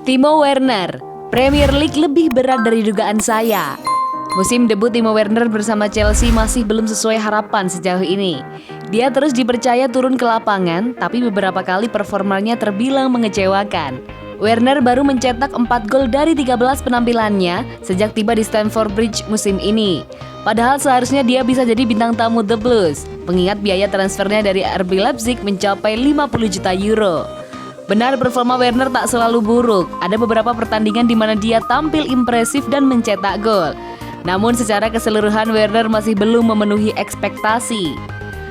Timo Werner, Premier League lebih berat dari dugaan saya. Musim debut Timo Werner bersama Chelsea masih belum sesuai harapan sejauh ini. Dia terus dipercaya turun ke lapangan, tapi beberapa kali performanya terbilang mengecewakan. Werner baru mencetak 4 gol dari 13 penampilannya sejak tiba di Stamford Bridge musim ini. Padahal seharusnya dia bisa jadi bintang tamu The Blues, mengingat biaya transfernya dari RB Leipzig mencapai 50 juta euro. Benar, performa Werner tak selalu buruk. Ada beberapa pertandingan di mana dia tampil impresif dan mencetak gol. Namun secara keseluruhan Werner masih belum memenuhi ekspektasi.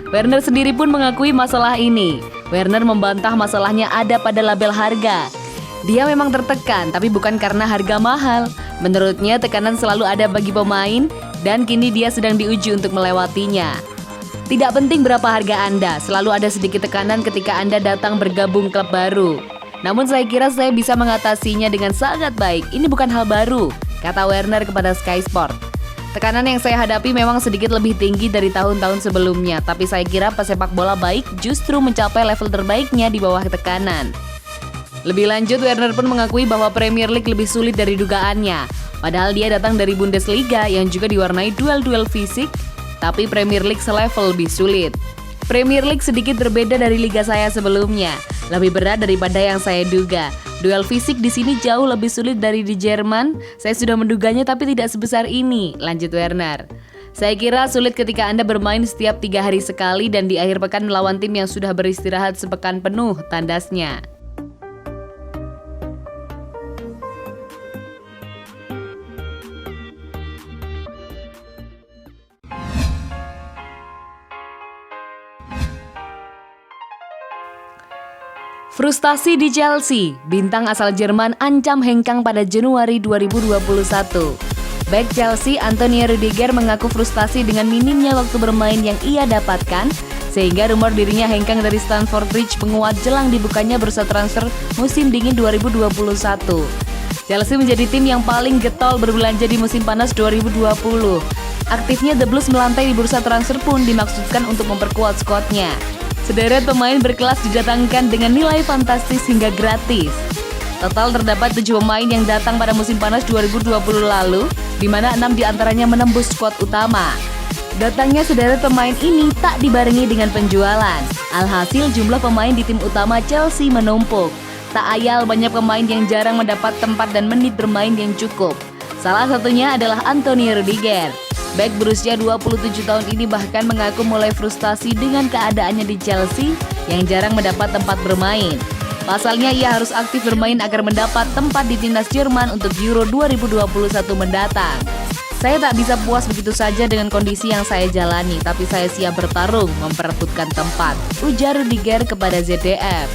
Werner sendiri pun mengakui masalah ini. Werner membantah masalahnya ada pada label harga. Dia memang tertekan, tapi bukan karena harga mahal. Menurutnya tekanan selalu ada bagi pemain, dan kini dia sedang diuji untuk melewatinya. Tidak penting berapa harga Anda, selalu ada sedikit tekanan ketika Anda datang bergabung klub baru. Namun saya kira saya bisa mengatasinya dengan sangat baik. Ini bukan hal baru, kata Werner kepada Sky Sport. Tekanan yang saya hadapi memang sedikit lebih tinggi dari tahun-tahun sebelumnya, tapi saya kira pesepak bola baik justru mencapai level terbaiknya di bawah tekanan. Lebih lanjut, Werner pun mengakui bahwa Premier League lebih sulit dari dugaannya. Padahal dia datang dari Bundesliga yang juga diwarnai duel-duel fisik, tapi Premier League selevel lebih sulit. Premier League sedikit berbeda dari liga saya sebelumnya, lebih berat daripada yang saya duga. Duel fisik di sini jauh lebih sulit dari di Jerman. Saya sudah menduganya tapi tidak sebesar ini, lanjut Werner. Saya kira sulit ketika Anda bermain setiap 3 hari sekali dan di akhir pekan melawan tim yang sudah beristirahat sepekan penuh, tandasnya. Frustasi di Chelsea, bintang asal Jerman ancam hengkang pada Januari 2021. Bek Chelsea Antonio Rudiger mengaku frustasi dengan minimnya waktu bermain yang ia dapatkan, sehingga rumor dirinya hengkang dari Stamford Bridge menguat jelang dibukanya bursa transfer musim dingin 2021. Chelsea menjadi tim yang paling getol berbelanja di musim panas 2020. Aktifnya The Blues melantai di bursa transfer pun dimaksudkan untuk memperkuat skuadnya. Sederet pemain berkelas didatangkan dengan nilai fantastis hingga gratis. Total terdapat 7 pemain yang datang pada musim panas 2020 lalu, di mana 6 diantaranya menembus skuad utama. Datangnya sederet pemain ini tak dibarengi dengan penjualan. Alhasil jumlah pemain di tim utama Chelsea menumpuk. Tak ayal banyak pemain yang jarang mendapat tempat dan menit bermain yang cukup. Salah satunya adalah Antonio Rudiger. Bek berusia 27 tahun ini bahkan mengaku mulai frustasi dengan keadaannya di Chelsea yang jarang mendapat tempat bermain. Pasalnya ia harus aktif bermain agar mendapat tempat di timnas Jerman untuk Euro 2021 mendatang. Saya tak bisa puas begitu saja dengan kondisi yang saya jalani, tapi saya siap bertarung memperebutkan tempat, ujar Rudiger kepada ZDF.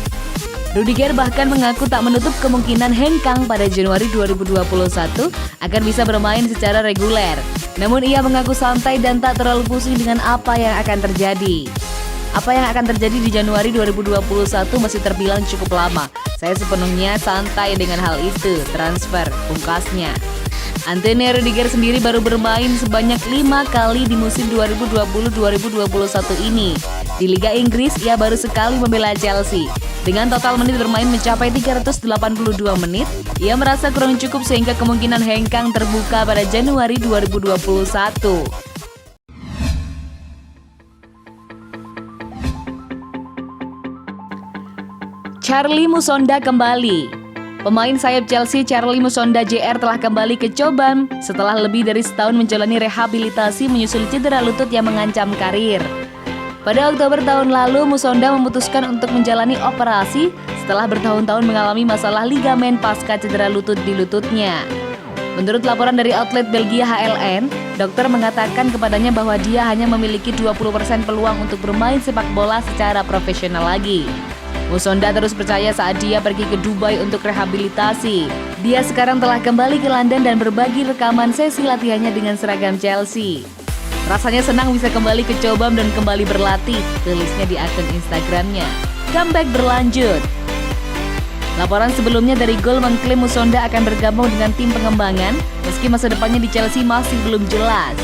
Rudiger bahkan mengaku tak menutup kemungkinan hengkang pada Januari 2021 agar bisa bermain secara reguler. Namun ia mengaku santai dan tak terlalu pusing dengan apa yang akan terjadi. Apa yang akan terjadi di Januari 2021 masih terbilang cukup lama. Saya sepenuhnya santai dengan hal itu, transfer, pungkasnya. Antonio Rudiger sendiri baru bermain sebanyak 5 kali di musim 2020-2021 ini. Di Liga Inggris, ia baru sekali membela Chelsea. Dengan total menit bermain mencapai 382 menit, ia merasa kurang cukup sehingga kemungkinan hengkang terbuka pada Januari 2021. Charlie Musonda kembali. Pemain sayap Chelsea Charlie Musonda Jr. telah kembali ke Coban setelah lebih dari setahun menjalani rehabilitasi menyusul cedera lutut yang mengancam karir. Pada Oktober tahun lalu, Musonda memutuskan untuk menjalani operasi setelah bertahun-tahun mengalami masalah ligamen pasca cedera lutut di lututnya. Menurut laporan dari outlet Belgia HLN, dokter mengatakan kepadanya bahwa dia hanya memiliki 20% peluang untuk bermain sepak bola secara profesional lagi. Musonda terus percaya saat dia pergi ke Dubai untuk rehabilitasi. Dia sekarang telah kembali ke London dan berbagi rekaman sesi latihannya dengan seragam Chelsea. Rasanya senang bisa kembali ke Coban dan kembali berlatih, tulisnya di akun Instagramnya. Comeback berlanjut. Laporan sebelumnya dari Goal mengklaim Musonda akan bergabung dengan tim pengembangan, meski masa depannya di Chelsea masih belum jelas.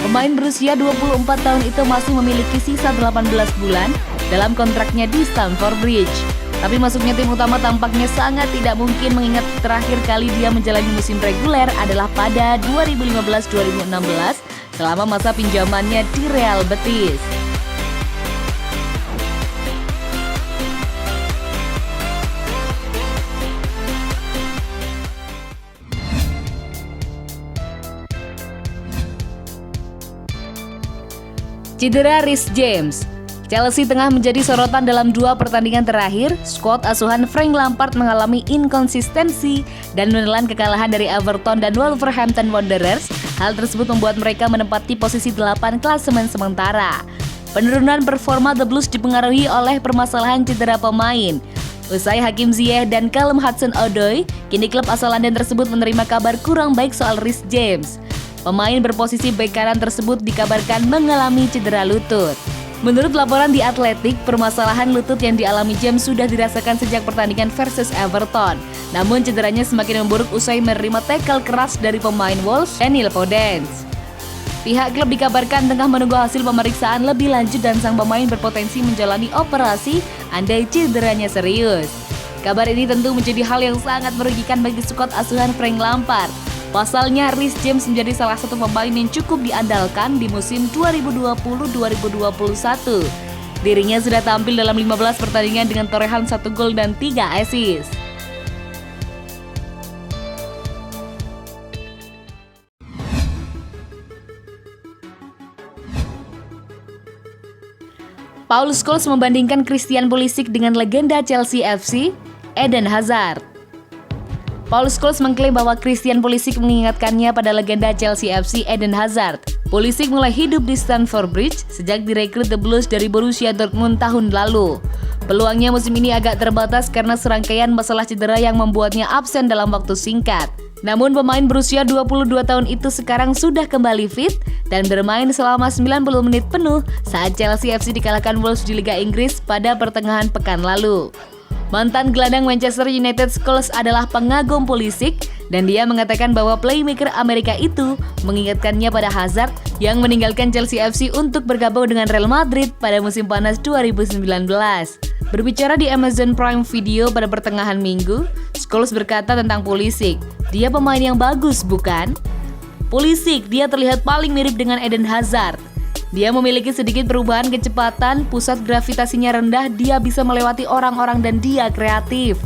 Pemain berusia 24 tahun itu masih memiliki sisa 18 bulan dalam kontraknya di Stamford Bridge. Tapi masuknya tim utama tampaknya sangat tidak mungkin mengingat terakhir kali dia menjalani musim reguler adalah pada 2015-2016 selama masa pinjamannya di Real Betis. Cedera Reece James. Chelsea tengah menjadi sorotan dalam 2 pertandingan terakhir. Skuad asuhan Frank Lampard mengalami inkonsistensi dan menelan kekalahan dari Everton dan Wolverhampton Wanderers. Hal tersebut membuat mereka menempati posisi 8 klasemen sementara. Penurunan performa The Blues dipengaruhi oleh permasalahan cedera pemain. Usai Hakim Ziyech dan Callum Hudson-Odoi, kini klub asal London tersebut menerima kabar kurang baik soal Reece James. Pemain berposisi bek kanan tersebut dikabarkan mengalami cedera lutut. Menurut laporan The Athletic, permasalahan lutut yang dialami James sudah dirasakan sejak pertandingan versus Everton. Namun cederanya semakin memburuk usai menerima tackle keras dari pemain Wolves, Daniel Podence. Pihak klub dikabarkan tengah menunggu hasil pemeriksaan lebih lanjut dan sang pemain berpotensi menjalani operasi andai cederanya serius. Kabar ini tentu menjadi hal yang sangat merugikan bagi skuad asuhan Frank Lampard. Pasalnya, Reece James menjadi salah satu pemain yang cukup diandalkan di musim 2020-2021. Dirinya sudah tampil dalam 15 pertandingan dengan torehan 1 gol dan 3 assist. Paul Scholes membandingkan Christian Pulisic dengan legenda Chelsea FC, Eden Hazard. Paul Scholes mengklaim bahwa Christian Pulisic mengingatkannya pada legenda Chelsea FC Eden Hazard. Pulisic mulai hidup di Stamford Bridge sejak direkrut The Blues dari Borussia Dortmund tahun lalu. Peluangnya musim ini agak terbatas karena serangkaian masalah cedera yang membuatnya absen dalam waktu singkat. Namun pemain berusia 22 tahun itu sekarang sudah kembali fit dan bermain selama 90 menit penuh saat Chelsea FC dikalahkan Wolves di Liga Inggris pada pertengahan pekan lalu. Mantan gelandang Manchester United Scholes adalah pengagum Pulisic dan dia mengatakan bahwa playmaker Amerika itu mengingatkannya pada Hazard yang meninggalkan Chelsea FC untuk bergabung dengan Real Madrid pada musim panas 2019. Berbicara di Amazon Prime Video pada pertengahan minggu, Scholes berkata tentang Pulisic, "Dia pemain yang bagus, bukan? Pulisic, dia terlihat paling mirip dengan Eden Hazard. Dia memiliki sedikit perubahan kecepatan, pusat gravitasinya rendah, dia bisa melewati orang-orang dan dia kreatif."